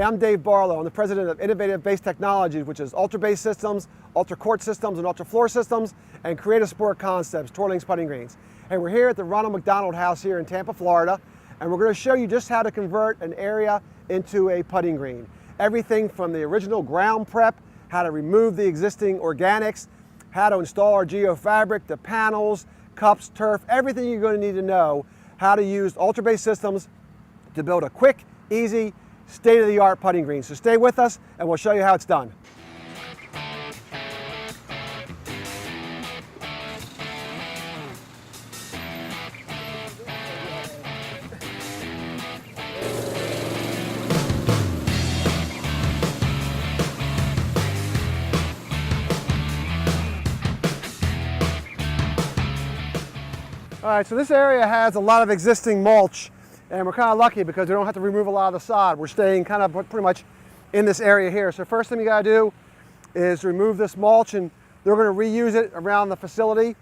Hey, I'm Dave Barlow. I'm the president of Innovative Base Technologies, which is UltraBaseSystems, UltraCourt Systems, and UltraFloor Systems, and Creative Sport Concepts, Tour Links Putting Greens. Hey, we're here at the Ronald McDonald house here in Tampa, Florida, and we're going to show you just how to convert an area into a putting green. Everything from the original ground prep, how to remove the existing organics, how to install our geofabric, the panels, cups, turf, everything you're going to need to know how to use UltraBaseSystems to build a quick, easy, state-of-the-art putting green. So stay with us and we'll show you how it's done. All right, so this area has a lot of existing mulch, and we're kind of lucky because we don't have to remove a lot of the sod. We're staying kind of pretty much in this area here. So first thing you gotta do is remove this mulch, and they're gonna reuse it around the facility.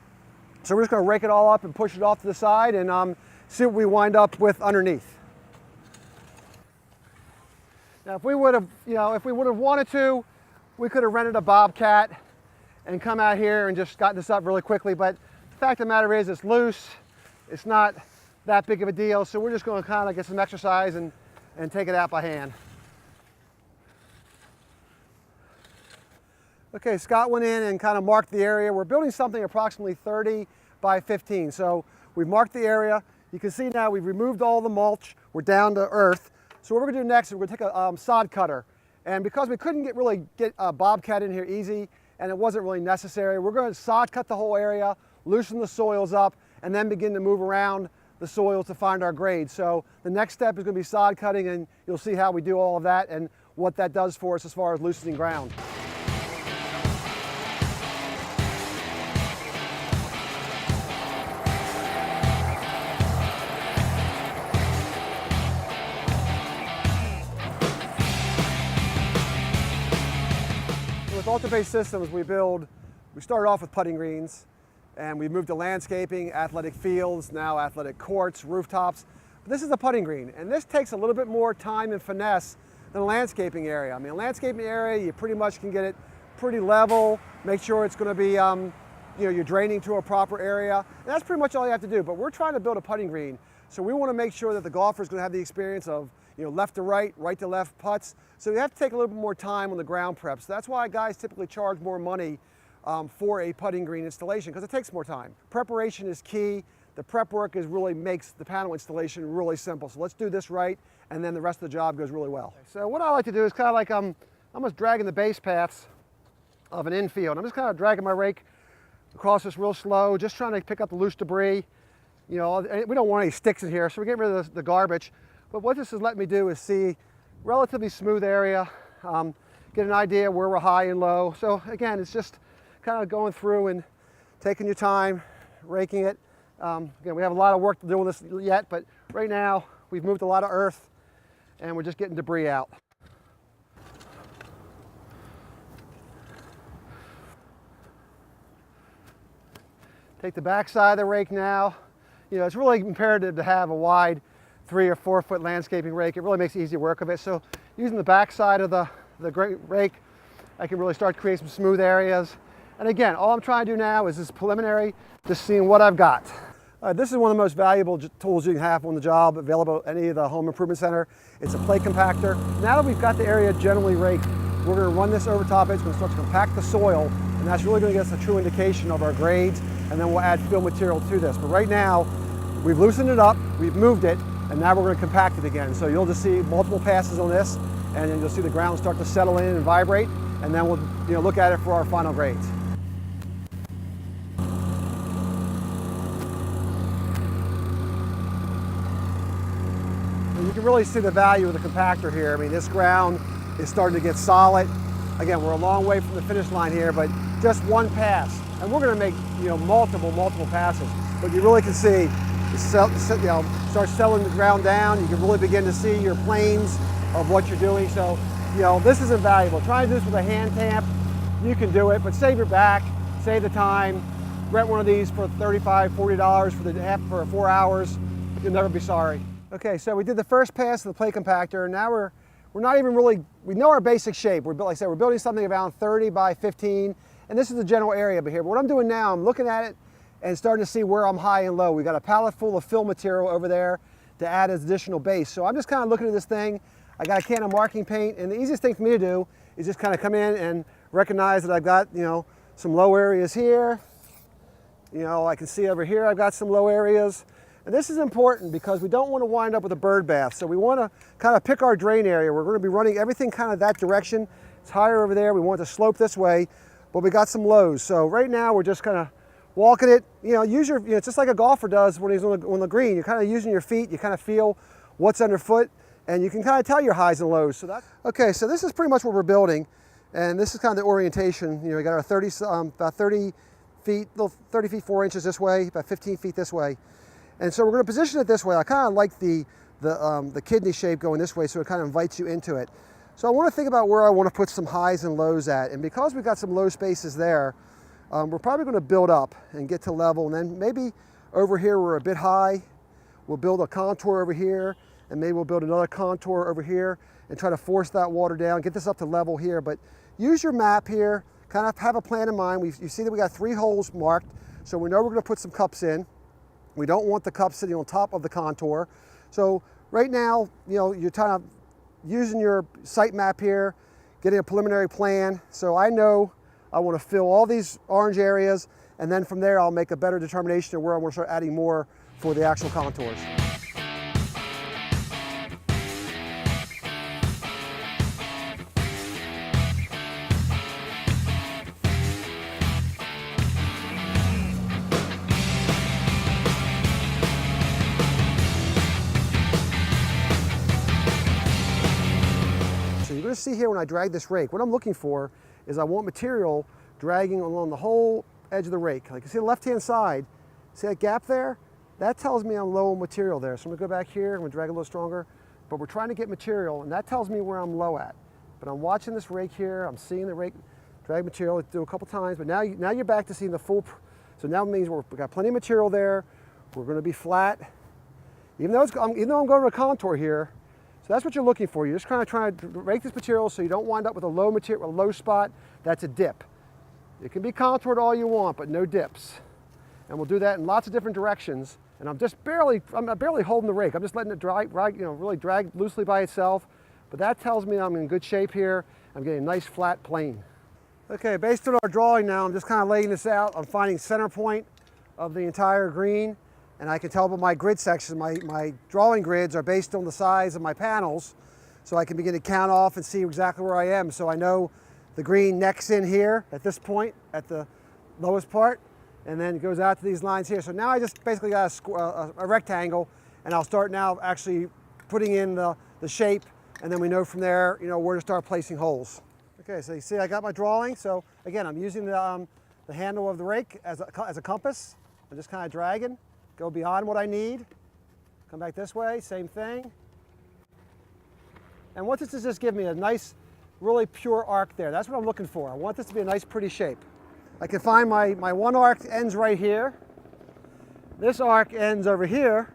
So we're just gonna rake it all up and push it off to the side and see what we wind up with underneath. Now if we would have, wanted to, we could have rented a bobcat and come out here and just gotten this up really quickly, but the fact of the matter is it's loose, it's not that big of a deal, so we're just going to kind of get some exercise and take it out by hand. Okay, Scott went in and kind of marked the area. We're building something approximately 30 by 15, so we've marked the area. You can see now we've removed all the mulch. We're down to earth. So what we're going to do next is we're going to take a sod cutter, and because we couldn't really get a bobcat in here easy and it wasn't really necessary, we're going to sod cut the whole area, loosen the soils up, and then begin to move around the soils to find our grade. So the next step is going to be sod cutting, and you'll see how we do all of that and what that does for us as far as loosening ground. With UltraBaseSystems, we started off with putting greens, and we moved to landscaping, athletic fields, now athletic courts, rooftops. But this is a putting green, and this takes a little bit more time and finesse than a landscaping area. I mean, a landscaping area, you pretty much can get it pretty level, make sure it's going to be, you're draining to a proper area. And that's pretty much all you have to do. But we're trying to build a putting green, so we want to make sure that the golfer is going to have the experience of left to right, right to left putts. So you have to take a little bit more time on the ground prep. So that's why guys typically charge more money for a putting green installation, because it takes more time. Preparation is key. The prep work really makes the panel installation really simple. So let's do this right, and then the rest of the job goes really well. So what I like to do is kind of like I'm almost dragging the base paths of an infield. I'm just kind of dragging my rake across this real slow, just trying to pick up the loose debris. We don't want any sticks in here, so we're getting rid of the garbage. But what this has let me do is see relatively smooth area, get an idea where we're high and low. So again, it's just kind of going through and taking your time, raking it. Again, we have a lot of work to do on this yet, but right now we've moved a lot of earth and we're just getting debris out. Take the back side of the rake now. It's really imperative to have a wide 3 or 4 foot landscaping rake. It really makes easy work of it. So using the back side of the rake, I can really start to create some smooth areas. And again, all I'm trying to do now is this preliminary, just seeing what I've got. This is one of the most valuable tools you can have on the job, available at any of the home improvement center. It's a plate compactor. Now that we've got the area generally raked, we're going to run this over top of it. It's going to start to compact the soil, and that's really going to give us a true indication of our grades, and then we'll add fill material to this. But right now, we've loosened it up, we've moved it, and now we're going to compact it again. So you'll just see multiple passes on this, and then you'll see the ground start to settle in and vibrate, and then we'll look at it for our final grades. You can really see the value of the compactor here. I mean, this ground is starting to get solid. Again, we're a long way from the finish line here, but just one pass. And we're going to make multiple passes. But you really can see, start settling the ground down. You can really begin to see your planes of what you're doing. So, this is invaluable. Try to do this with a hand tamp. You can do it, but save your back, save the time. Rent one of these for $35, $40 for 4 hours. You'll never be sorry. Okay, so we did the first pass of the plate compactor, and now we're we're not even really, we know our basic shape. Like I said, we're building something around 30 by 15, and this is the general area here. But what I'm doing now, I'm looking at it and starting to see where I'm high and low. We got a pallet full of fill material over there to add as additional base. So I'm just kind of looking at this thing. I got a can of marking paint, and the easiest thing for me to do is just kind of come in and recognize that I've got, you know, some low areas here. You know, I can see over here I've got some low areas. And this is important because we don't want to wind up with a bird bath. So we want to kind of pick our drain area. We're going to be running everything kind of that direction. It's higher over there. We want it to slope this way, but we got some lows. So right now we're just kind of walking it. You know, use your, you know, it's just like a golfer does when he's on the green. You're kind of using your feet. You kind of feel what's underfoot, and you can kind of tell your highs and lows. So that's okay. So this is pretty much what we're building, and this is kind of the orientation. You know, we got our about 30 feet 4 inches this way, about 15 feet this way. And so we're going to position it this way. I kind of like the kidney shape going this way, so it kind of invites you into it. So I want to think about where I want to put some highs and lows at. And because we've got some low spaces there, we're probably going to build up and get to level. And then maybe over here we're a bit high. We'll build a contour over here, and maybe we'll build another contour over here and try to force that water down, get this up to level here. But use your map here, kind of have a plan in mind. You see that we got 3 holes marked, so we know we're going to put some cups in. We don't want the cup sitting on top of the contour. So right now, you know, you're kind of using your site map here, getting a preliminary plan. So I know I want to fill all these orange areas, and then from there I'll make a better determination of where I want to start adding more for the actual contours. You're going to see here when I drag this rake, what I'm looking for is I want material dragging along the whole edge of the rake. Like you see the left-hand side, see that gap there? That tells me I'm low on material there. So I'm going to go back here, I'm going to drag a little stronger, but we're trying to get material, and that tells me where I'm low at. But I'm watching this rake here, I'm seeing the rake drag material, let's do a couple times, but now you're back to seeing the full, so now it means we've got plenty of material there, we're going to be flat. Even though I'm going to a contour here, so that's what you're looking for. You're just kind of trying to rake this material so you don't wind up with a low spot. That's a dip. It can be contoured all you want, but no dips. And we'll do that in lots of different directions. And I'm barely holding the rake. I'm just letting it really drag loosely by itself. But that tells me I'm in good shape here. I'm getting a nice flat plane. Okay, based on our drawing now, I'm just kind of laying this out. I'm finding center point of the entire green. And I can tell by my grid section, my drawing grids are based on the size of my panels, so I can begin to count off and see exactly where I am. So I know the green necks in here at this point, at the lowest part, and then it goes out to these lines here. So now I just basically got a rectangle, and I'll start now actually putting in the shape, and then we know from there, you know, where to start placing holes. Okay, so you see I got my drawing. So again, I'm using the handle of the rake as a compass. I'm just kind of dragging. Go beyond what I need, come back this way, same thing. And what this does just give me a nice, really pure arc there. That's what I'm looking for. I want this to be a nice, pretty shape. I can find my one arc ends right here. This arc ends over here.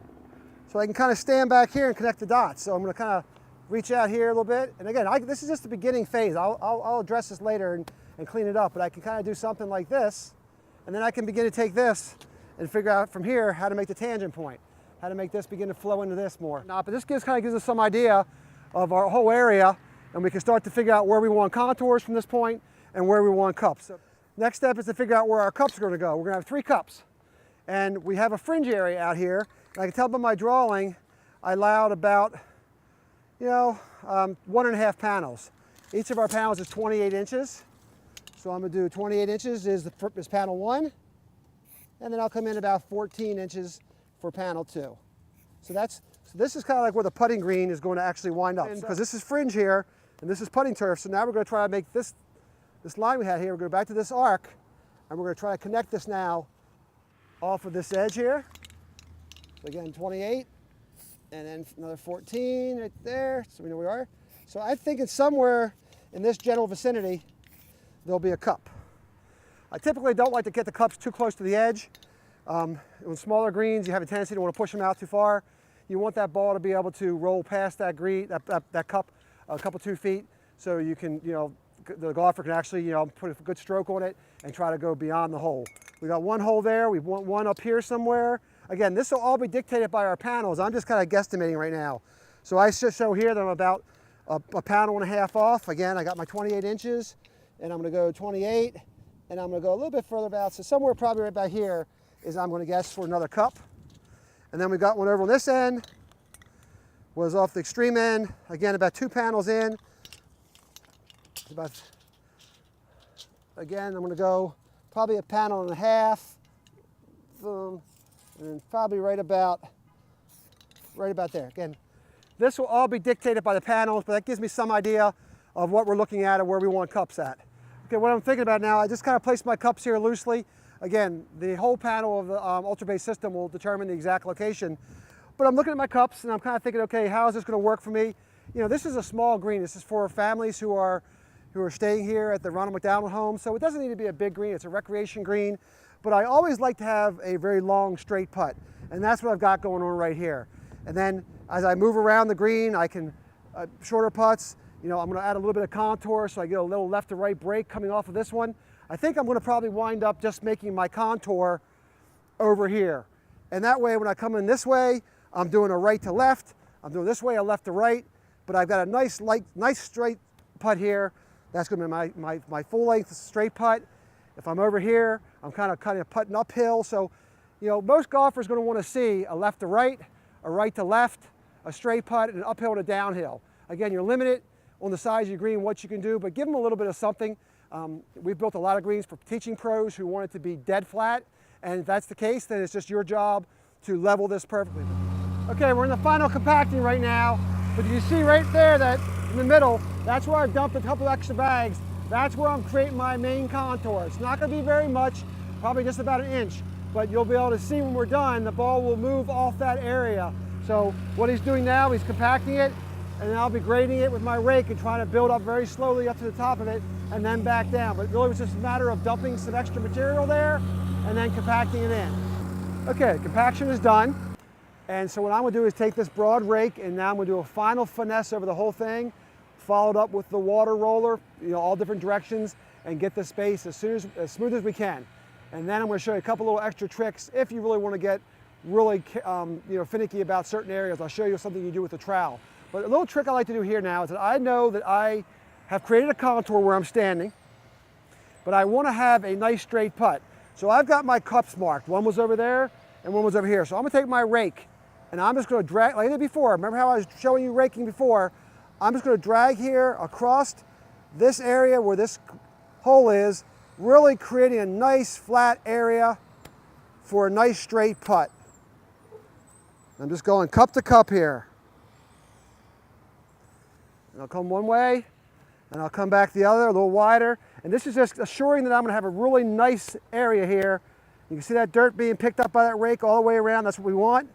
So I can kind of stand back here and connect the dots. So I'm going to kind of reach out here a little bit. And again, this is just the beginning phase. I'll address this later and clean it up. But I can kind of do something like this. And then I can begin to take this and figure out from here how to make the tangent point, how to make this begin to flow into this more. But this kind of gives us some idea of our whole area, and we can start to figure out where we want contours from this point and where we want cups. So next step is to figure out where our cups are going to go. We're going to have 3 cups, and we have a fringe area out here. And I can tell by my drawing, I allowed about, 1.5 panels. Each of our panels is 28 inches. So I'm going to do 28 inches is panel 1. And then I'll come in about 14 inches for panel 2. So this is kind of like where the putting green is going to actually wind up. Because this is fringe here, and this is putting turf. So now we're going to try to make this line we had here, we're going to go back to this arc, and we're going to try to connect this now off of this edge here. So again, 28, and then another 14 right there, so we know where we are. So I think it's somewhere in this general vicinity, there'll be a cup. I typically don't like to get the cups too close to the edge. On smaller greens, you have a tendency to want to push them out too far. You want that ball to be able to roll past that cup a couple 2 feet, so you can, the golfer can actually, put a good stroke on it and try to go beyond the hole. We got one hole there. We want one up here somewhere. Again, this will all be dictated by our panels. I'm just kind of guesstimating right now. So I show here that I'm about a panel and a half off. Again, I got my 28 inches, and I'm going to go 28, and I'm going to go a little bit further out. So somewhere probably right about here is I'm going to guess for another cup. And then we got one over on this end, was off the extreme end. Again, about 2 panels in. Again, I'm going to go probably a panel and a half, and probably right about there. Again, this will all be dictated by the panels, but that gives me some idea of what we're looking at and where we want cups at. Okay, what I'm thinking about now, I just kind of place my cups here loosely. Again, the whole panel of the UltraBase system will determine the exact location. But I'm looking at my cups and I'm kind of thinking, okay, how is this going to work for me? This is a small green. This is for families who are staying here at the Ronald McDonald home. So it doesn't need to be a big green. It's a recreation green. But I always like to have a very long straight putt. And that's what I've got going on right here. And then as I move around the green, I can, shorter putts, I'm going to add a little bit of contour so I get a little left to right break coming off of this one. I think I'm going to probably wind up just making my contour over here. And that way when I come in this way, I'm doing a right to left. I'm doing this way, a left to right. But I've got a nice straight putt here. That's going to be my full length straight putt. If I'm over here, I'm kind of putting uphill. So, most golfers are going to want to see a left to right, a right to left, a straight putt, and an uphill and a downhill. Again, you're limited on the size of your green, what you can do, but give them a little bit of something. We've built a lot of greens for teaching pros who want it to be dead flat. And if that's the case, then it's just your job to level this perfectly. Okay, we're in the final compacting right now. But you see right there that in the middle, that's where I dumped a couple extra bags. That's where I'm creating my main contour. It's not going to be very much, probably just about 1 inch, but you'll be able to see when we're done, the ball will move off that area. So what he's doing now, he's compacting it, and then I'll be grading it with my rake and trying to build up very slowly up to the top of it and then back down. But really it was just a matter of dumping some extra material there and then compacting it in. Okay, compaction is done. And so what I'm going to do is take this broad rake and now I'm going to do a final finesse over the whole thing, followed up with the water roller, all different directions, and get the space as smooth as we can. And then I'm going to show you a couple little extra tricks if you really want to get really finicky about certain areas. I'll show you something you do with the trowel. But a little trick I like to do here now is that I know that I have created a contour where I'm standing, but I want to have a nice straight putt. So I've got my cups marked. One was over there and one was over here. So I'm going to take my rake and I'm just going to drag, like I did before. Remember how I was showing you raking before? I'm just going to drag here across this area where this hole is, really creating a nice flat area for a nice straight putt. I'm just going cup to cup here. And I'll come one way, and I'll come back the other, a little wider. And this is just assuring that I'm going to have a really nice area here. You can see that dirt being picked up by that rake all the way around. That's what we want.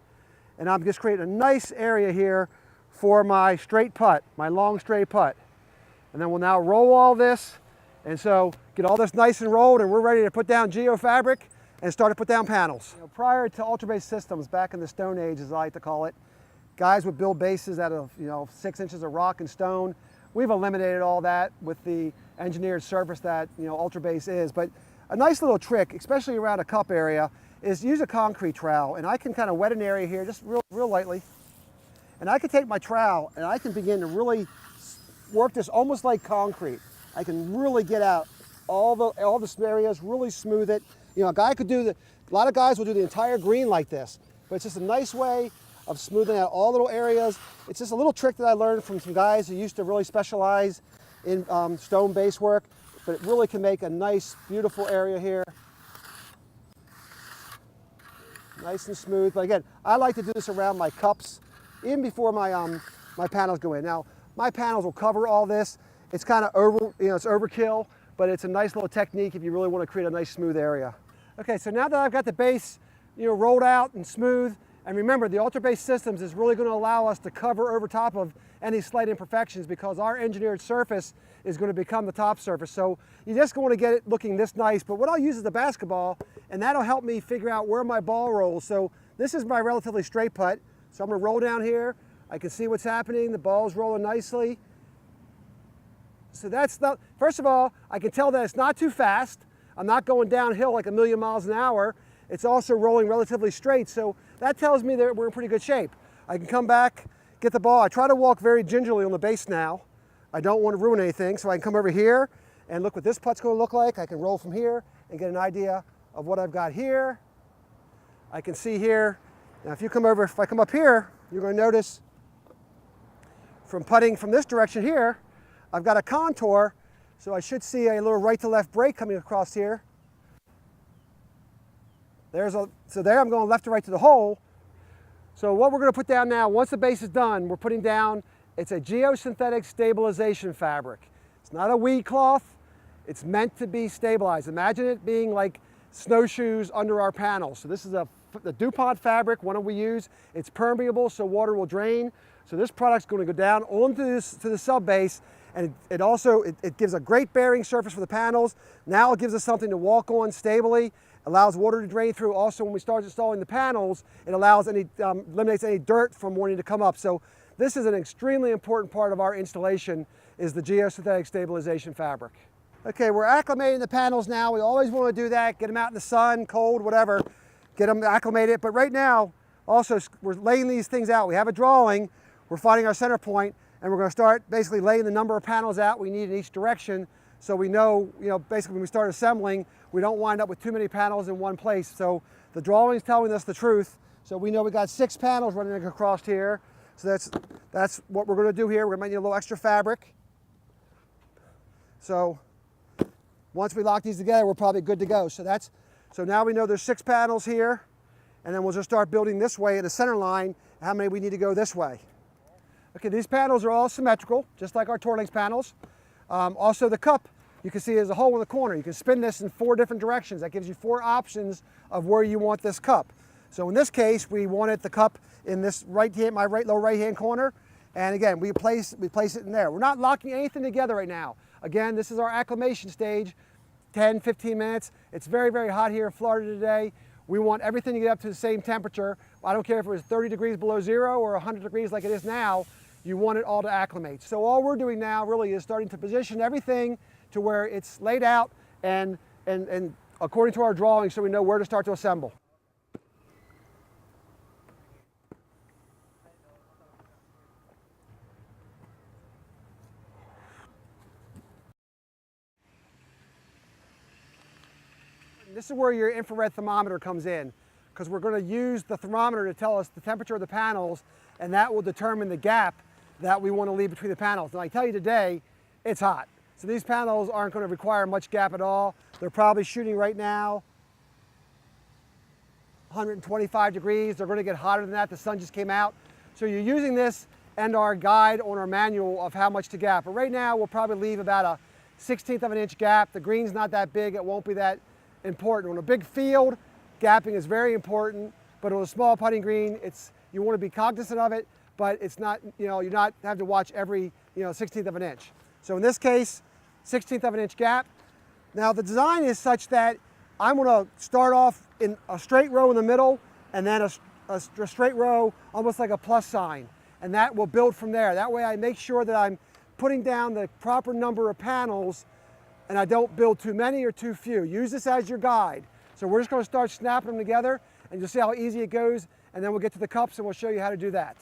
And I'm just creating a nice area here for my straight putt, my long straight putt. And then we'll now roll all this. And so get all this nice and rolled, and we're ready to put down geofabric and start to put down panels. Prior to UltraBaseSystems, back in the Stone Age, as I like to call it, guys would build bases out of 6 inches of rock and stone. We've eliminated all that with the engineered surface that UltraBase is. But a nice little trick, especially around a cup area, is use a concrete trowel. And I can kind of wet an area here just real lightly. And I can take my trowel and I can begin to really work this almost like concrete. I can really get out all the areas, really smooth it. A guy could do a lot of guys will do the entire green like this, but it's just a nice way of smoothing out all little areas. It's just a little trick that I learned from some guys who used to really specialize in stone base work, but it really can make a nice, beautiful area here. Nice and smooth. But again, I like to do this around my cups, even before my my panels go in. Now, my panels will cover all this. It's kind of it's overkill, but it's a nice little technique if you really want to create a nice smooth area. Okay, so now that I've got the base, rolled out and smooth, and remember, the UltraBaseSystems is really going to allow us to cover over top of any slight imperfections because our engineered surface is going to become the top surface. So you just want to get it looking this nice, but what I'll use is the basketball, and that'll help me figure out where my ball rolls. So this is my relatively straight putt. So I'm going to roll down here. I can see what's happening. The ball's rolling nicely. So that's not, first of all, I can tell that it's not too fast. I'm not going downhill like 1,000,000 miles an hour. It's also rolling relatively straight, so that tells me that we're in pretty good shape. I can come back, get the ball. I try to walk very gingerly on the base now. I don't want to ruin anything, so I can come over here and look what this putt's going to look like. I can roll from here and get an idea of what I've got here. I can see here. Now if I come up here, you're going to notice from putting from this direction here, I've got a contour, so I should see a little right to left break coming across here. So there I'm going left to right to the hole. So what we're going to put down now, once the base is done, we're putting down, it's a geosynthetic stabilization fabric. It's not a weed cloth, it's meant to be stabilized. Imagine it being like snowshoes under our panels. So this is the DuPont fabric, one we use. It's permeable so water will drain. So this product's going to go down onto to the sub base, and it also gives a great bearing surface for the panels. Now it gives us something to walk on stably, allows water to drain through. Also when we start installing the panels, it eliminates any dirt from wanting to come up. So this is an extremely important part of our installation, is the geosynthetic stabilization fabric. Okay, we're acclimating the panels now. We always want to do that, get them out in the sun, cold, whatever, get them acclimated. But right now, also, we're laying these things out. We have a drawing, we're finding our center point, and we're going to start basically laying the number of panels out we need in each direction, so we know, basically when we start assembling, we don't wind up with too many panels in one place. So the drawing's telling us the truth. So we know we got 6 panels running across here. So that's what we're going to do here. We're going to need a little extra fabric. So once we lock these together, we're probably good to go. So now we know there's 6 panels here, and then we'll just start building this way in the center line, how many we need to go this way. Okay, these panels are all symmetrical, just like our Tour Links panels. Also the cup, you can see there's a hole in the corner. You can spin this in 4 different directions. That gives you 4 options of where you want this cup. So in this case, we wanted the cup in this lower right hand corner. And again, we place it in there. We're not locking anything together right now. Again, this is our acclimation stage, 10, 15 minutes. It's very, very hot here in Florida today. We want everything to get up to the same temperature. I don't care if it was 30 degrees below zero or 100 degrees like it is now. You want it all to acclimate. So all we're doing now really is starting to position everything to where it's laid out and according to our drawing, so we know where to start to assemble. This is where your infrared thermometer comes in, because we're going to use the thermometer to tell us the temperature of the panels, and that will determine the gap that we want to leave between the panels. And I tell you today, it's hot. So these panels aren't going to require much gap at all. They're probably shooting right now 125 degrees. They're going to get hotter than that. The sun just came out. So you're using this and our guide on our manual of how much to gap. But right now, we'll probably leave about a 1/16 of an inch gap. The green's not that big. It won't be that important. On a big field, gapping is very important, but on a small putting green, you want to be cognizant of it, but it's not, you're not have to watch every 1/16 of an inch. So in this case, 1/16 of an inch gap. Now the design is such that I'm going to start off in a straight row in the middle, and then a straight row almost like a plus sign, and that will build from there. That way I make sure that I'm putting down the proper number of panels, and I don't build too many or too few. Use this as your guide. So we're just going to start snapping them together, and you'll see how easy it goes, and then we'll get to the cups and we'll show you how to do that.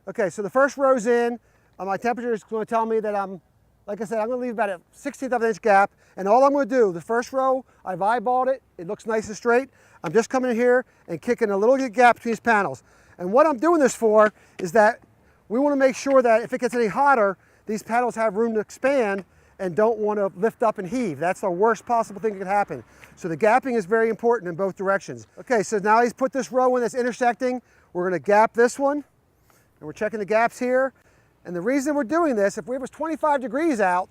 Okay, so the first row's in. My temperature is going to tell me that like I said, I'm going to leave about a 1/16 of an inch gap, and all I'm going to do, the first row, I've eyeballed it. It looks nice and straight. I'm just coming in here and kicking a little gap between these panels. And what I'm doing this for is that we want to make sure that if it gets any hotter, these panels have room to expand and don't want to lift up and heave. That's the worst possible thing that could happen. So the gapping is very important in both directions. Okay, so now he's put this row in that's intersecting. We're going to gap this one, and we're checking the gaps here. And the reason we're doing this, if it was 25 degrees out,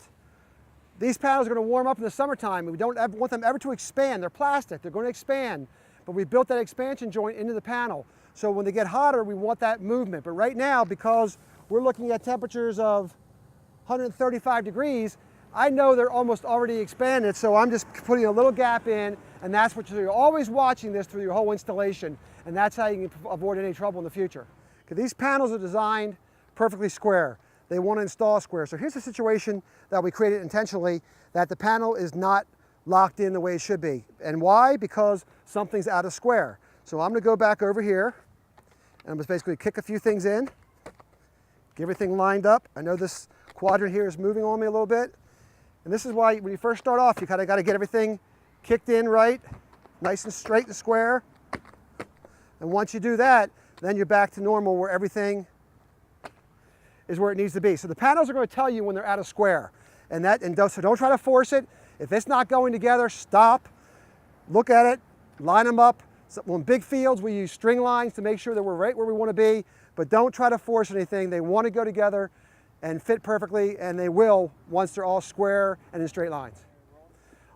these panels are going to warm up in the summertime, and we don't want them ever to expand. They're plastic, they're going to expand, but we built that expansion joint into the panel. So when they get hotter, we want that movement. But right now, because we're looking at temperatures of 135 degrees, I know they're almost already expanded, so I'm just putting a little gap in, and that's what you're always watching this through your whole installation, and that's how you can avoid any trouble in the future. Okay, these panels are designed perfectly square. they want to install square. So here's a situation that we created intentionally, that the panel is not locked in the way it should be. And why? Because something's out of square. So I'm going to go back over here, and I'm just basically kick a few things in, get everything lined up. I know this quadrant here is moving on me a little bit. And this is why when you first start off, you kind of got to get everything kicked in right, nice and straight and square. And once you do that, then you're back to normal where everything is where it needs to be. So the panels are going to tell you when they're out of square. So don't try to force it. If it's not going together, stop, look at it, line them up. So on big fields, we use string lines to make sure that we're right where we want to be, but don't try to force anything. They want to go together and fit perfectly, and they will once they're all square and in straight lines.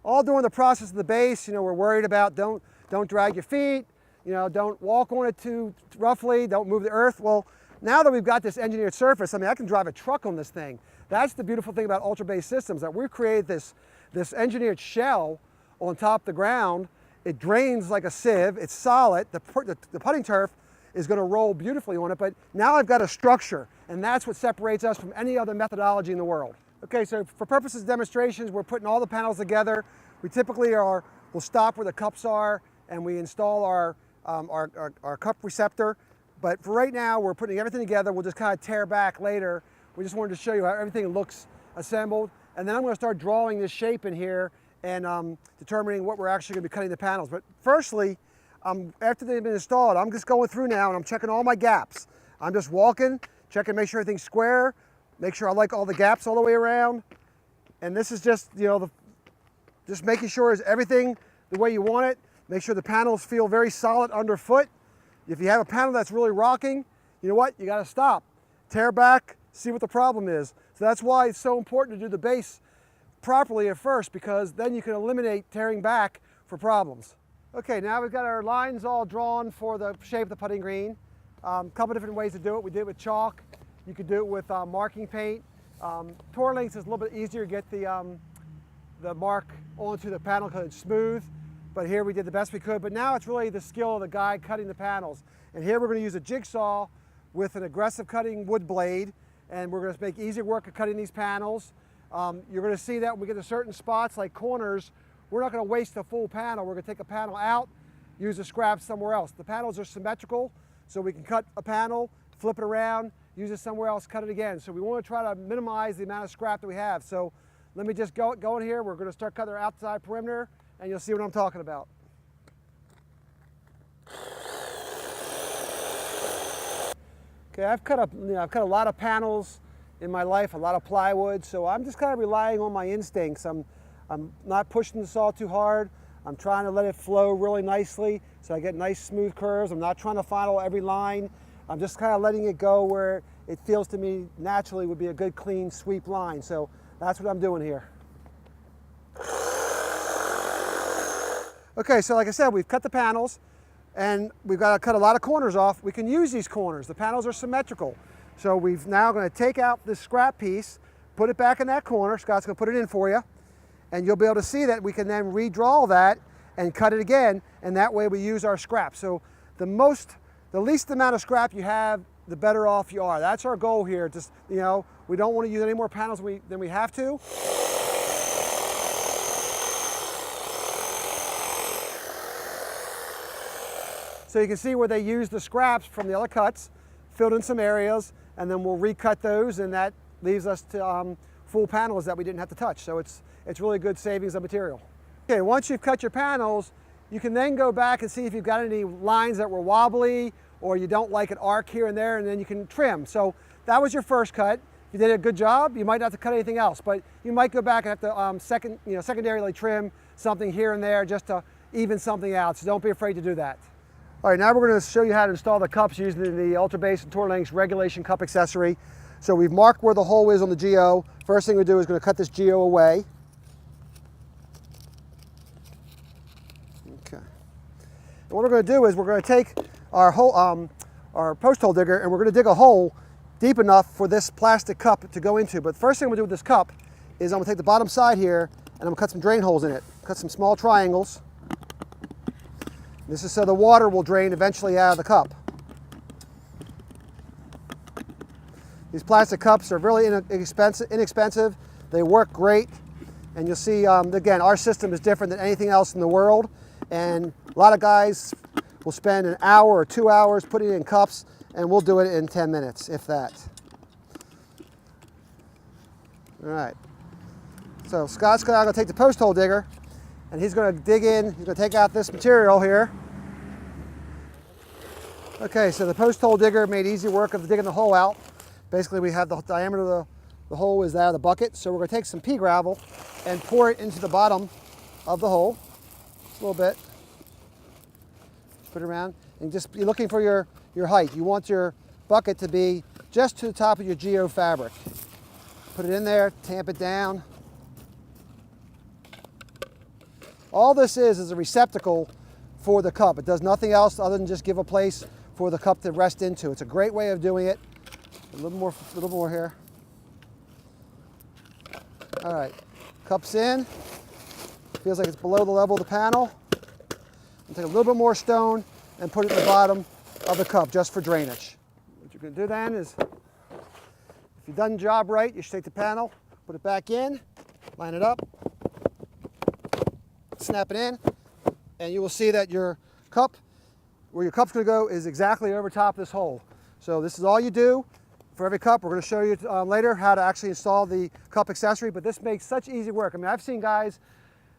All during the process of the base, we're worried about don't drag your feet, don't walk on it too roughly, don't move the earth. Well, now that we've got this engineered surface, I can drive a truck on this thing. That's the beautiful thing about UltraBaseSystems, that we've created this engineered shell on top of the ground. It drains like a sieve, it's solid, the putting turf is going to roll beautifully on it, but now I've got a structure, and that's what separates us from any other methodology in the world. Okay, so for purposes of demonstrations, we're putting all the panels together. We typically we'll stop where the cups are, and we install our cup receptor. But for right now, we're putting everything together. We'll just kind of tear back later. We just wanted to show you how everything looks assembled. And then I'm going to start drawing this shape in here and determining what we're actually going to be cutting the panels. But firstly, after they've been installed, I'm just going through now and I'm checking all my gaps. I'm just walking, checking, make sure everything's square, make sure I like all the gaps all the way around. And this is just, just making sure is everything the way you want it. Make sure the panels feel very solid underfoot. If you have a panel that's really rocking, you know what? You got to stop, tear back, see what the problem is. So that's why it's so important to do the base properly at first, because then you can eliminate tearing back for problems. Okay, now we've got our lines all drawn for the shape of the putting green. A couple different ways to do it. We did it with chalk. You could do it with marking paint. Tour links is a little bit easier to get the mark onto the panel because it's smooth. But here we did the best we could. But now it's really the skill of the guy cutting the panels. And here we're going to use a jigsaw with an aggressive cutting wood blade. And we're going to make easy work of cutting these panels. You're going to see that when we get to certain spots like corners, we're not going to waste a full panel. We're going to take a panel out, use the scraps somewhere else. The panels are symmetrical, so we can cut a panel, flip it around, use it somewhere else, cut it again. So we want to try to minimize the amount of scrap that we have. So let me just go in here. We're going to start cutting our outside perimeter, and you'll see what I'm talking about. Okay, I've cut a lot of panels in my life, a lot of plywood, so I'm just kind of relying on my instincts. I'm not pushing the saw too hard. I'm trying to let it flow really nicely so I get nice smooth curves. I'm not trying to follow every line. I'm just kind of letting it go where it feels to me naturally would be a good clean sweep line. So that's what I'm doing here. Okay, so like I said, we've cut the panels and we've got to cut a lot of corners off. We can use these corners. The panels are symmetrical. So we've now going to take out this scrap piece, put it back in that corner. Scott's going to put it in for you. And you'll be able to see that we can then redraw that and cut it again, and that way we use our scrap. So the least amount of scrap you have, the better off you are. That's our goal here. Just, we don't want to use any more panels than we have to. So you can see where they use the scraps from the other cuts, filled in some areas, and then we'll recut those, and that leaves us to full panels that we didn't have to touch. So it's really good savings of material. Okay, once you've cut your panels, you can then go back and see if you've got any lines that were wobbly or you don't like an arc here and there, and then you can trim. So that was your first cut. If you did a good job, you might not have to cut anything else, but you might go back and have to secondarily trim something here and there just to even something out. So don't be afraid to do that. All right, now we're going to show you how to install the cups using the UltraBase and Tour Links regulation cup accessory. So we've marked where the hole is on the GO. First thing we do is going to cut this GO away. Okay. And what we're going to do is we're going to take our post hole digger and we're going to dig a hole deep enough for this plastic cup to go into. But the first thing I'm going to do with this cup is I'm going to take the bottom side here and I'm going to cut some drain holes in it. Cut some small triangles. This is so the water will drain eventually out of the cup. These plastic cups are really inexpensive. They work great. And you'll see, again, our system is different than anything else in the world. And a lot of guys will spend an hour or 2 hours putting it in cups, and we'll do it in 10 minutes, if that. All right. So Scott's going to take the post hole digger, and he's going to dig in. He's going to take out this material here. Okay, so the post hole digger made easy work of digging the hole out. Basically, we have the diameter of the hole is that of the bucket. So we're going to take some pea gravel and pour it into the bottom of the hole. Just a little bit. Put it around. And just be looking for your height. You want your bucket to be just to the top of your geo fabric. Put it in there, tamp it down. All this is a receptacle for the cup. It does nothing else other than just give a place for the cup to rest into. It's a great way of doing it. A little more here. All right, cup's in. Feels like it's below the level of the panel. And take a little bit more stone and put it in the bottom of the cup just for drainage. What you're going to do then is, if you've done the job right, you should take the panel, put it back in, line it up, snap it in, and you will see that your cup, where your cup's going to go, is exactly over top of this hole. So this is all you do for every cup. We're going to show you later how to actually install the cup accessory, but this makes such easy work. I mean, I've seen guys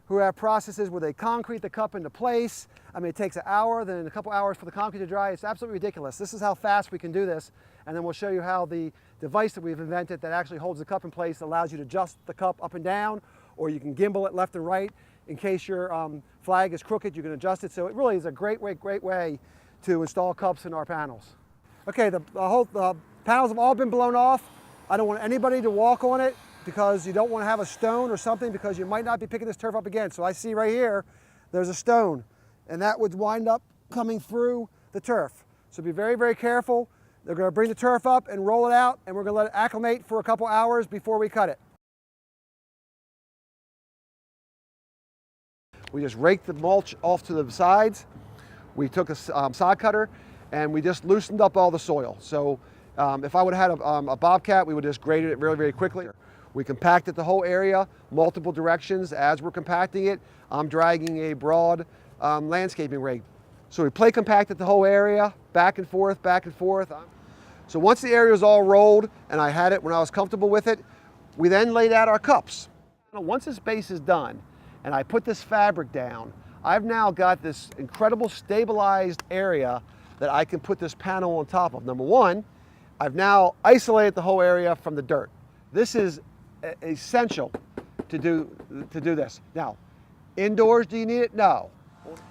who have processes where they concrete the cup into place. I mean, it takes an hour, then a couple hours for the concrete to dry. It's absolutely ridiculous. This is how fast we can do this, and then we'll show you how the device that we've invented that actually holds the cup in place allows you to adjust the cup up and down, or you can gimbal it left and right. In case your flag is crooked, you can adjust it. So it really is a great way to install cups in our panels. Okay, the panels have all been blown off. I don't want anybody to walk on it because you don't want to have a stone or something, because you might not be picking this turf up again. So I see right here, there's a stone, and that would wind up coming through the turf. So be very, very careful. They're going to bring the turf up and roll it out, and we're going to let it acclimate for a couple hours before we cut it. We just raked the mulch off to the sides. We took a sod cutter and we just loosened up all the soil. So if I would have had a bobcat, we would just grade it very, very quickly. We compacted the whole area, multiple directions. As we're compacting it, I'm dragging a broad landscaping rake. So we plate compacted the whole area, back and forth, back and forth. So once the area was all rolled and I had it when I was comfortable with it, we then laid out our cups. Once this base is done and I put this fabric down, I've now got this incredible stabilized area that I can put this panel on top of. Number one, I've now isolated the whole area from the dirt. This is essential to do this. Now, indoors, do you need it? No.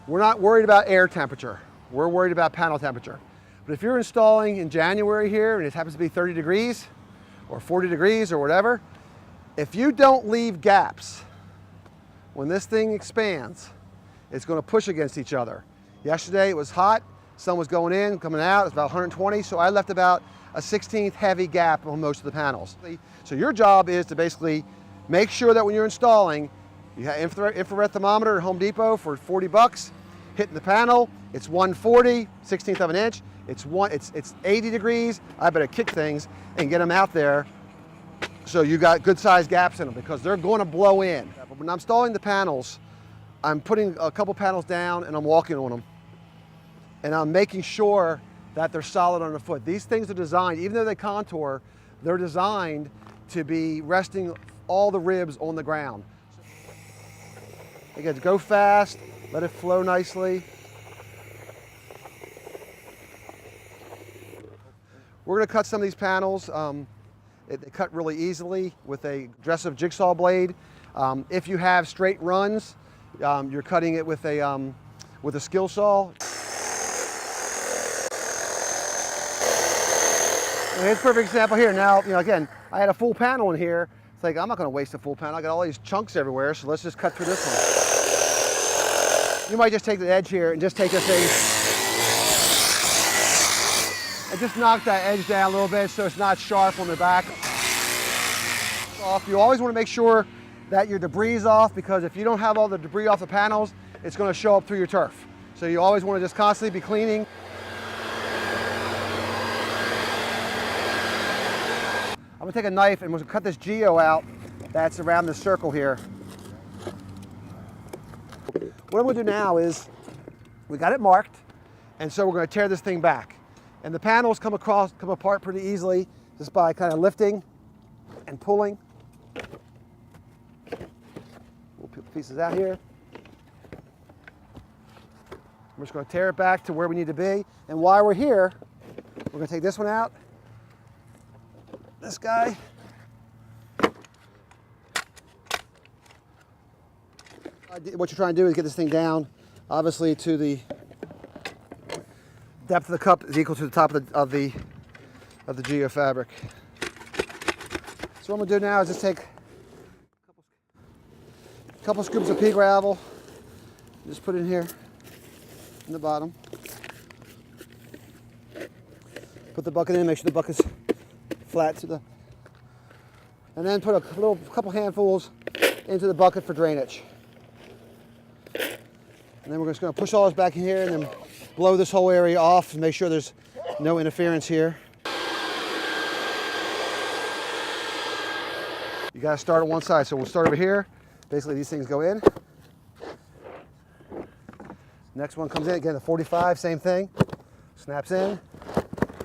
We're not worried about air temperature. We're worried about panel temperature. But if you're installing in January here and it happens to be 30 degrees or 40 degrees or whatever, if you don't leave gaps, when this thing expands, it's going to push against each other. Yesterday it was hot, sun was going in, coming out, it's about 120, so I left about a 1/16 heavy gap on most of the panels. So your job is to basically make sure that when you're installing, you have infrared thermometer at Home Depot for 40 bucks, hitting the panel, it's 140, 1/16 of an inch, it's 80 degrees. I better kick things and get them out there so you got good sized gaps in them, because they're going to blow in. But when I'm installing the panels, I'm putting a couple panels down and I'm walking on them. And I'm making sure that they're solid on the foot. These things are designed, even though they contour, they're designed to be resting all the ribs on the ground. Again, go fast, let it flow nicely. We're going to cut some of these panels. They cut really easily with a aggressive jigsaw blade. If you have straight runs, you're cutting it with a skill saw. And here's a perfect example here. Now, again, I had a full panel in here. It's like, I'm not going to waste a full panel. I got all these chunks everywhere, so let's just cut through this one. You might just take the edge here and just take this thing and just knock that edge down a little bit so it's not sharp on the back. You always want to make sure that your debris is off, because if you don't have all the debris off the panels, it's going to show up through your turf. So you always want to just constantly be cleaning. going to take a knife and we'll cut this geo out that's around this circle here. What I'm going to do now is, we got it marked, and so we're going to tear this thing back. And the panels come apart pretty easily just by kind of lifting and pulling. We'll put the pieces out here. We're just going to tear it back to where we need to be. And while we're here, we're going to take this one out, this guy. What you're trying to do is get this thing down, obviously, to the depth of the cup is equal to the top of the geo fabric. So what I'm going to do now is just take a couple scoops of pea gravel, just put it in here in the bottom. Put the bucket in, make sure the bucket's flat to the, and then put a couple handfuls into the bucket for drainage. And then we're just going to push all this back in here and then blow this whole area off and make sure there's no interference here. You got to start on one side, so we'll start over here. Basically, these things go in. Next one comes in, again, the 45, same thing. Snaps in.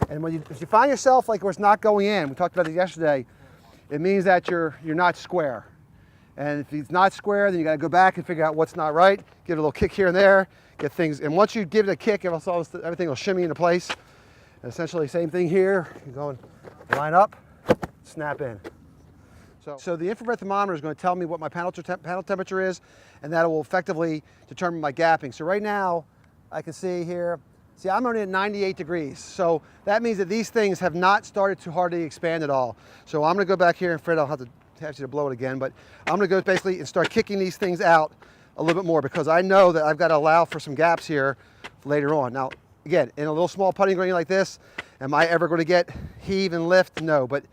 And if you find yourself like where it's not going in, we talked about it yesterday, it means that you're not square. And if it's not square, then you got to go back and figure out what's not right. Give it a little kick here and there, get things. And once you give it a kick, everything will shimmy into place. And essentially, same thing here. You're going line up, snap in. So the infrared thermometer is going to tell me what my panel temperature is, and that will effectively determine my gapping. So right now, I can see here. See, I'm only at 98 degrees. So that means that these things have not started to hardly expand at all. So I'm going to go back here, and Fred, I'll have to ask you to blow it again, but I'm going to go basically and start kicking these things out a little bit more because I know that I've got to allow for some gaps here later on. Now, again, in a little small putting green like this, am I ever going to get heave and lift? No, but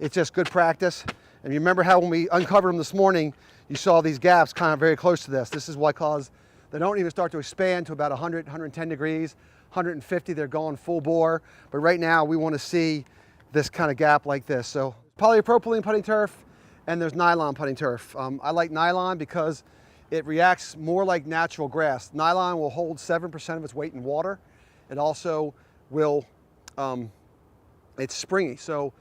it's just good practice. And you remember how when we uncovered them this morning, you saw these gaps kind of very close to this. This is what caused, they don't even start to expand to about 100, 110 degrees, 150, they're going full bore. But right now we want to see this kind of gap like this. So polypropylene putting turf, and there's nylon putting turf. I like nylon because it reacts more like natural grass. Nylon will hold 7% of its weight in water. It also will, it's springy. So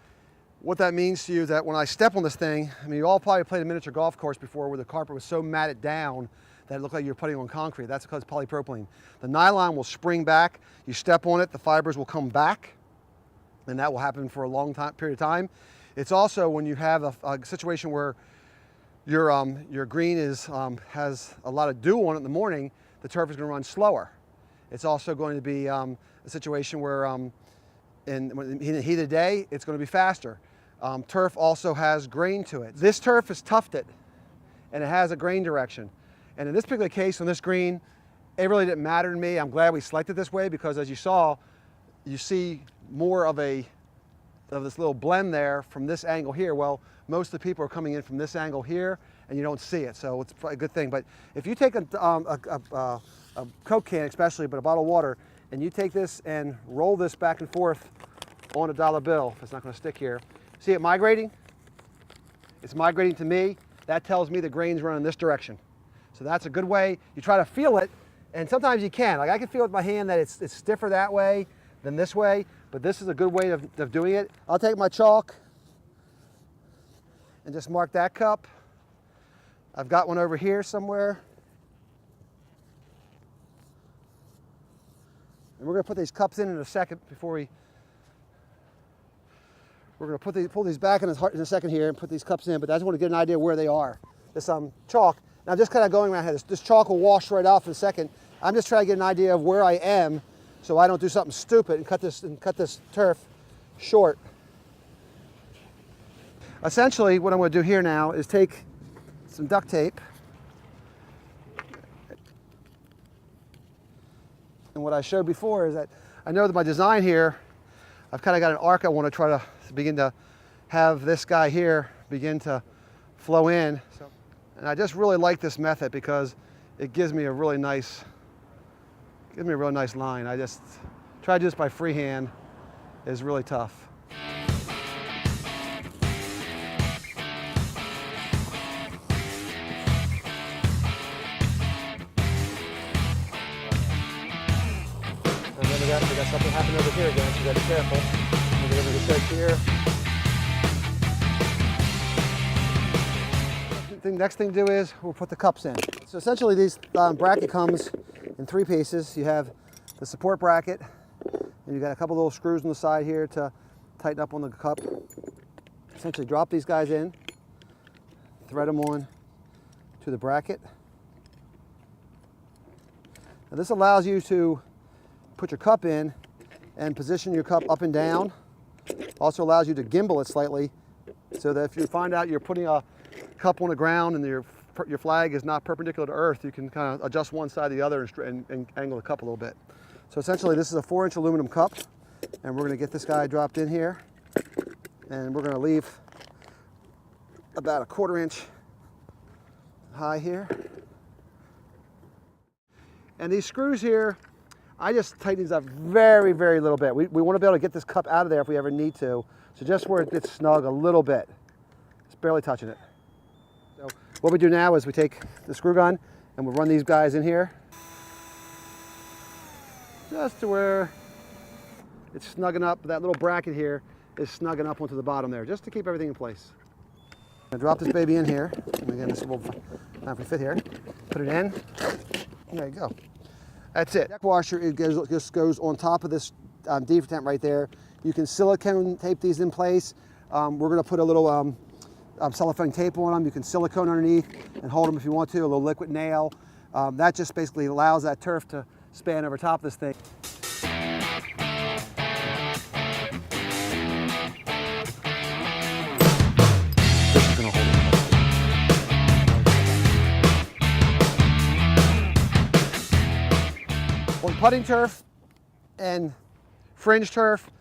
what that means to you is that when I step on this thing, I mean, you all probably played a miniature golf course before where the carpet was so matted down that it looked like you're putting on concrete. That's because it's polypropylene. The nylon will spring back. You step on it, the fibers will come back, and that will happen for a long period of time. It's also when you have a situation where your green has a lot of dew on it in the morning, the turf is going to run slower. It's also going to be a situation where in the heat of the day, it's going to be faster. Turf also has grain to it. This turf is tufted, and it has a grain direction. And in this particular case, on this green, it really didn't matter to me. I'm glad we selected this way because, as you saw, you see more of this little blend there from this angle here. Well, most of the people are coming in from this angle here, and you don't see it, so it's probably a good thing. But if you take a Coke can especially, but a bottle of water, and you take this and roll this back and forth on a dollar bill, if it's not going to stick here, see it migrating? It's migrating to me. That tells me the grain's running this direction. So that's a good way. You try to feel it, and sometimes you can. Like I can feel with my hand that it's stiffer that way than this way, but this is a good way of doing it. I'll take my chalk and just mark that cup. I've got one over here somewhere. And we're going to put these cups in a second before we're going to pull these back in a second here and put these cups in, but I just want to get an idea where they are. This chalk. Now I'm just kind of going around here. This chalk will wash right off in a second. I'm just trying to get an idea of where I am so I don't do something stupid and cut this turf short. Essentially, what I'm going to do here now is take some duct tape. And what I showed before is that I know that my design here, I've kind of got an arc I want to try to begin to have this guy here begin to flow in. And I just really like this method because it gives me a really nice line. I just try to do this by freehand is really tough. something happened over here again, so you gotta be careful. We'll get over this edge here. The next thing to do is we'll put the cups in. So essentially this bracket comes in 3 pieces. You have the support bracket, and you got a couple little screws on the side here to tighten up on the cup. Essentially drop these guys in, thread them on to the bracket. Now this allows you to put your cup in and position your cup up and down. Also allows you to gimbal it slightly so that if you find out you're putting a cup on the ground and your flag is not perpendicular to earth, you can kind of adjust one side or the other and angle the cup a little bit. So essentially this is a 4-inch aluminum cup, and we're going to get this guy dropped in here, and we're going to leave about a 1/4 inch high here. And these screws here, I just tighten these up very, very little bit. We want to be able to get this cup out of there if we ever need to. So just where it gets snug a little bit. Just barely touching it. So what we do now is we take the screw gun and we'll run these guys in here. Just to where it's snugging up, that little bracket here is snugging up onto the bottom there, just to keep everything in place. I'm gonna drop this baby in here. And again, this will not fit here. Put it in. There you go. That's it. Deck washer, it just goes on top of this defrotent right there. You can silicone tape these in place. We're going to put a little cellophane tape on them. You can silicone underneath and hold them if you want to, a little liquid nail. That just basically allows that turf to span over top of this thing. This is going to hold it. On putting turf and fringe turf,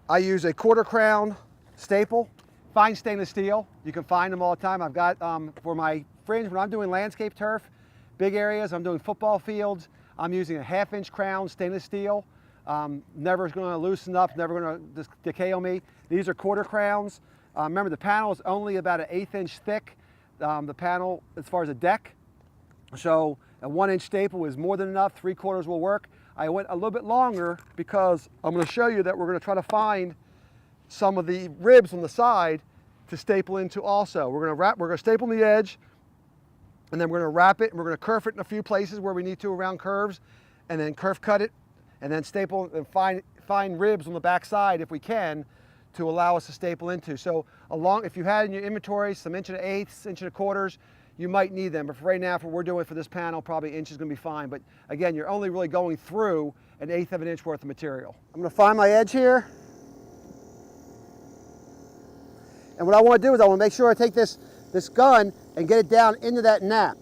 I use a 1/4 crown staple, fine stainless steel. You can find them all the time. I've got, for my fringe, when I'm doing landscape turf, big areas, I'm doing football fields, I'm using a 1/2 inch crown stainless steel. Never going to loosen up, never going to decay on me. These are 1/4 crowns. Remember, the panel is only about an 1/8 inch thick, the panel as far as the deck. So a 1-inch staple is more than enough, 3/4 will work. I went a little bit longer because I'm going to show you that we're going to try to find some of the ribs on the side to staple into also. We're going to staple on the edge, and then we're going to wrap it, and we're going to kerf it in a few places where we need to around curves, and then kerf cut it, and then staple and find ribs on the back side if we can to allow us to staple into. So if you had in your inventory some 1.8", 1.25", you might need them, but for right now, for what we're doing for this panel, probably 1 inch is going to be fine. But again, you're only really going through an 1/8 of an inch worth of material. I'm going to find my edge here. And what I want to do is I want to make sure I take this gun and get it down into that nap.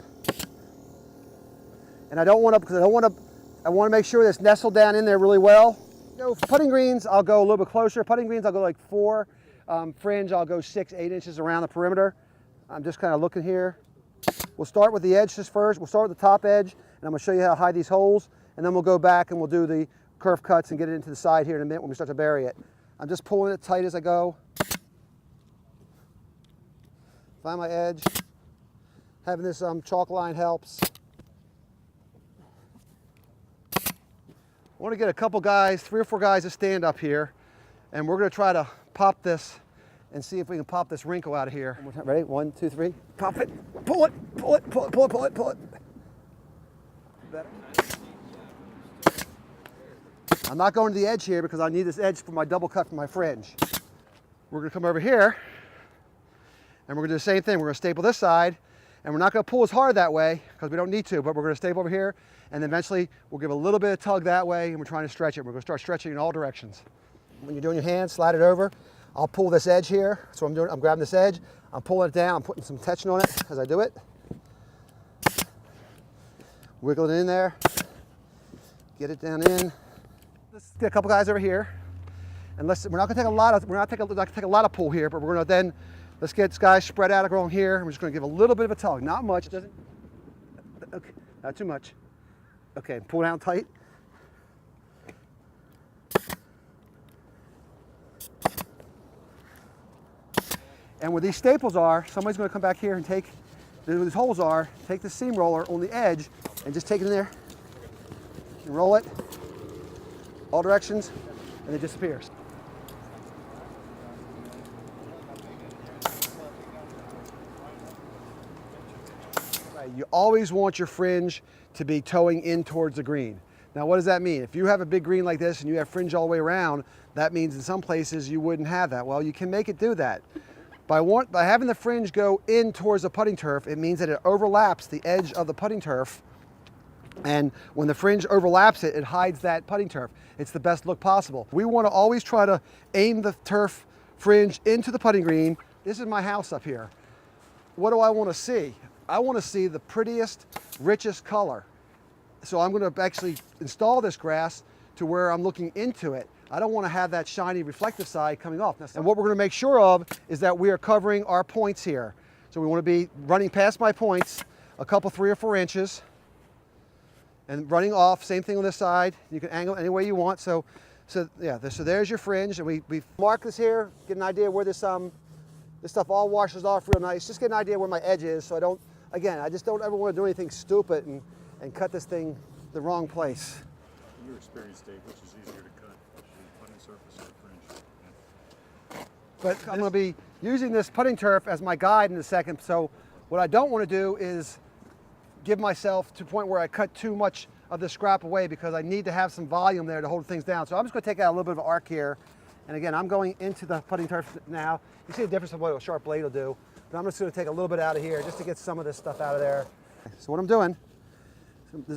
And I don't want to, because I want to make sure this nestled down in there really well. You know, for putting greens, I'll go a little bit closer. Putting greens, I'll go like 4. Fringe, I'll go 6, 8 inches around the perimeter. I'm just kind of looking here. We'll start with the edges first. We'll start with the top edge, and I'm going to show you how to hide these holes, and then we'll go back and we'll do the kerf cuts and get it into the side here in a minute when we start to bury it. I'm just pulling it tight as I go. Find my edge. Having this chalk line helps. I want to get a couple guys, 3 or 4 guys to stand up here, and we're going to try to pop this and see if we can pop this wrinkle out of here. Ready? 1, 2, 3. Pop it. Pull it. Pull it. Pull it. Pull it. Pull it. Pull it. Better. I'm not going to the edge here because I need this edge for my double cut for my fringe. We're going to come over here, and we're going to do the same thing. We're going to staple this side, and we're not going to pull as hard that way because we don't need to, but we're going to staple over here, and then eventually we'll give a little bit of tug that way, and we're trying to stretch it. We're going to start stretching in all directions. When you're doing your hand, slide it over. I'll pull this edge here. So I'm grabbing this edge, I'm pulling it down, I'm putting some tension on it as I do it. Wiggle it in there, get it down in. Let's get a couple guys over here. And we're not gonna take a lot of pull here, but we're gonna then, let's get this guy spread out along here. I'm just gonna give a little bit of a tug, not much. It doesn't, okay, not too much. Okay, pull down tight. And where these staples are, somebody's going to come back here and take, where these holes are, take the seam roller on the edge and just take it in there and roll it. all directions, and it disappears. You always want your fringe to be towing in towards the green. Now what does that mean? If you have a big green like this and you have fringe all the way around, that means in some places you wouldn't have that. Well, you can make it do that. By having the fringe go in towards the putting turf, it means that it overlaps the edge of the putting turf, and when the fringe overlaps it, it hides that putting turf. It's the best look possible. We want to always try to aim the turf fringe into the putting green. This is my house up here. What do I want to see? I want to see the prettiest, richest color. So I'm going to actually install this grass to where I'm looking into it. I don't want to have that shiny reflective side coming off. And what we're going to make sure of is that we are covering our points here. So we want to be running past my points a couple, 3 or 4 inches, and running off. Same thing on this side. You can angle any way you want. So there's your fringe, and we mark this here, get an idea where this stuff all washes off real nice. Just get an idea where my edge is, so I just don't ever want to do anything stupid and cut this thing the wrong place. In your experience, Dave, which is easier to cut, the putting surface or fringe? But I'm going to be using this putting turf as my guide in a second, so what I don't want to do is give myself to a point where I cut too much of the scrap away, because I need to have some volume there to hold things down. So I'm just going to take out a little bit of an arc here, and again, I'm going into the putting turf now. You see the difference of what a sharp blade will do, but I'm just going to take a little bit out of here just to get some of this stuff out of there. So what I'm doing,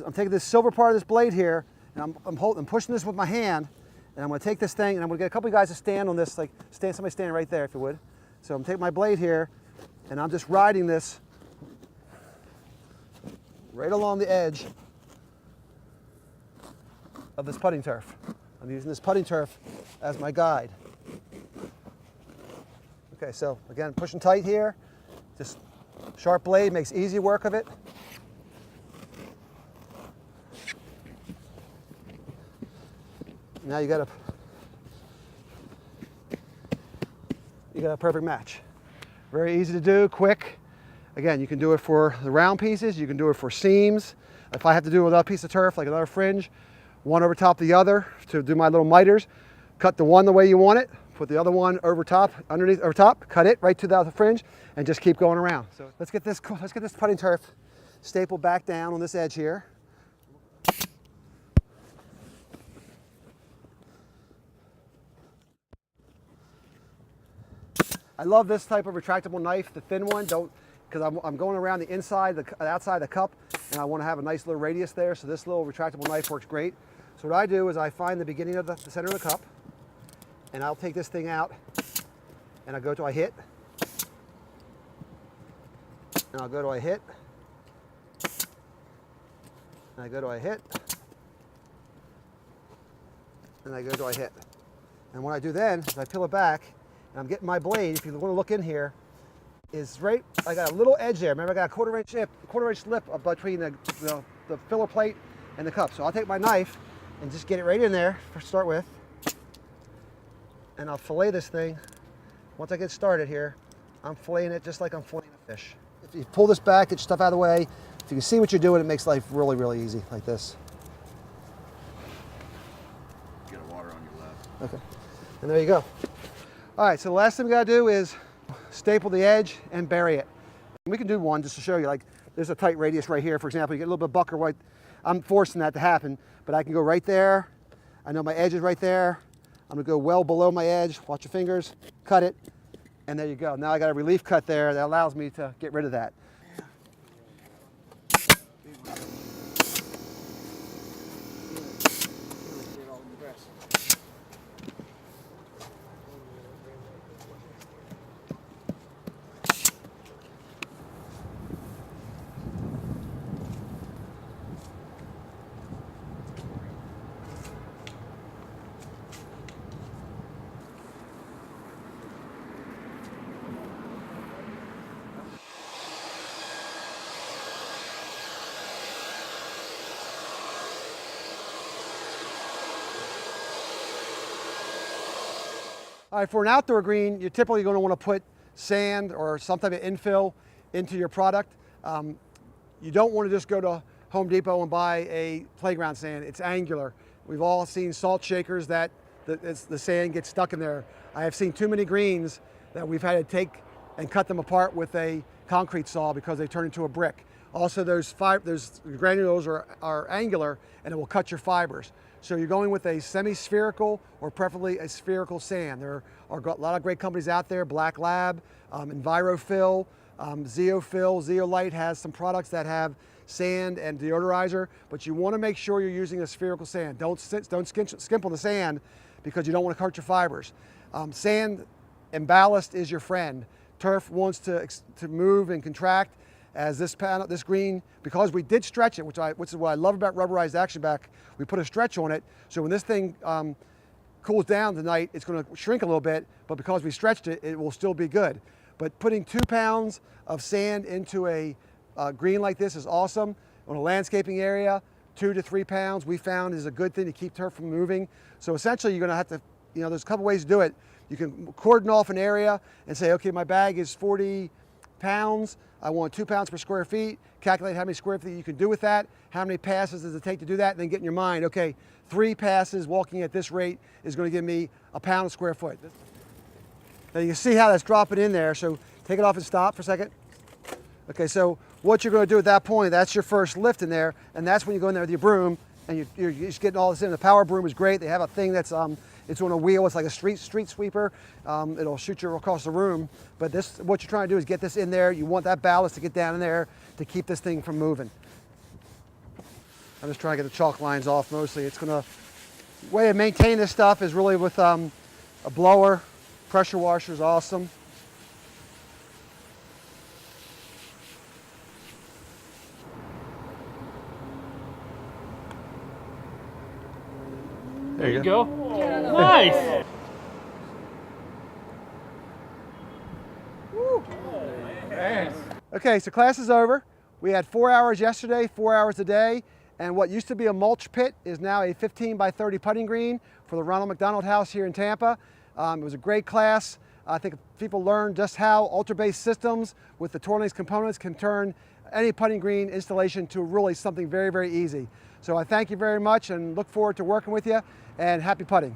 I'm taking this silver part of this blade here, and I'm pushing this with my hand, and I'm going to take this thing, and I'm going to get a couple of guys to stand on this, somebody stand right there if you would. So I'm taking my blade here, and I'm just riding this right along the edge of this putting turf. I'm using this putting turf as my guide. Okay, so again, pushing tight here, just sharp blade makes easy work of it. Now you got a perfect match. Very easy to do, quick. Again, you can do it for the round pieces, you can do it for seams. If I have to do another piece of turf, like another fringe, one over top of the other to do my little miters, cut the one the way you want it, put the other one over top, underneath, over top, cut it right to the fringe, and just keep going around. So let's get this putting turf stapled back down on this edge here. I love this type of retractable knife, the thin one, because I'm going around the inside, the outside of the cup, and I want to have a nice little radius there, so this little retractable knife works great. So what I do is I find the beginning of the center of the cup, and I'll take this thing out, and I go to I hit, and I'll go to I hit, and I go to I hit, and I go to I hit. And what I do then is I peel it back, and I'm getting my blade, if you want to look in here, is right, I got a little edge there. Remember, I got a quarter inch slip between the filler plate and the cup. So I'll take my knife and just get it right in there to start with. And I'll fillet this thing. Once I get started here, I'm filleting it just like I'm filleting a fish. If you pull this back, get your stuff out of the way, if you can see what you're doing, it makes life really, really easy, like this. Get a water on your left. Okay, and there you go. All right, so the last thing we gotta do is staple the edge and bury it. And we can do one just to show you, like there's a tight radius right here, for example. You get a little bit of bucker white. I'm forcing that to happen, but I can go right there. I know my edge is right there. I'm gonna go well below my edge, watch your fingers, cut it, and there you go. Now I got a relief cut there that allows me to get rid of that. All right, for an outdoor green, you're typically going to want to put sand or some type of infill into your product. You don't want to just go to Home Depot and buy a playground sand. It's angular. We've all seen salt shakers that the sand gets stuck in there. I have seen too many greens that we've had to take and cut them apart with a concrete saw because they turn into a brick. Also, those granules are angular and it will cut your fibers. So you're going with a semi-spherical or preferably a spherical sand. There are a lot of great companies out there, Black Lab, EnviroFill, Zeofill, Zeolite has some products that have sand and deodorizer, but you want to make sure you're using a spherical sand. Don't skimp on the sand because you don't want to hurt your fibers. Sand and ballast is your friend. Turf wants to move and contract. As this green, because we did stretch it, which is what I love about rubberized action back, we put a stretch on it. So when this thing cools down tonight, it's going to shrink a little bit, but because we stretched it, it will still be good. But putting 2 pounds of sand into a green like this is awesome. On a landscaping area, 2 to 3 pounds we found is a good thing to keep turf from moving. So essentially you're going to have to, there's a couple ways to do it. You can cordon off an area and say, okay, my bag is 40 pounds. I want 2 pounds per square feet. Calculate how many square feet you can do with that. How many passes does it take to do that? And then get in your mind, okay, 3 passes walking at this rate is going to give me a pound a square foot. Now you can see how that's dropping in there. So take it off and stop for a second. Okay, so what you're going to do at that point, that's your first lift in there, and that's when you go in there with your broom and you're just getting all this in. The power broom is great. They have a thing that's it's on a wheel. It's like a street sweeper. It'll shoot you across the room. But what you're trying to do is get this in there. You want that ballast to get down in there to keep this thing from moving. I'm just trying to get the chalk lines off mostly. The way to maintain this stuff is really with a blower. Pressure washer is awesome. There you go. Nice. Okay, so class is over. We had 4 hours yesterday, 4 hours today, and what used to be a mulch pit is now a 15 by 30 putting green for the Ronald McDonald house here in Tampa. It was a great class. I think people learned just how UltraBaseSystems with the Tourlinks components can turn any putting green installation to really something very, very easy. So I thank you very much and look forward to working with you, and happy putting.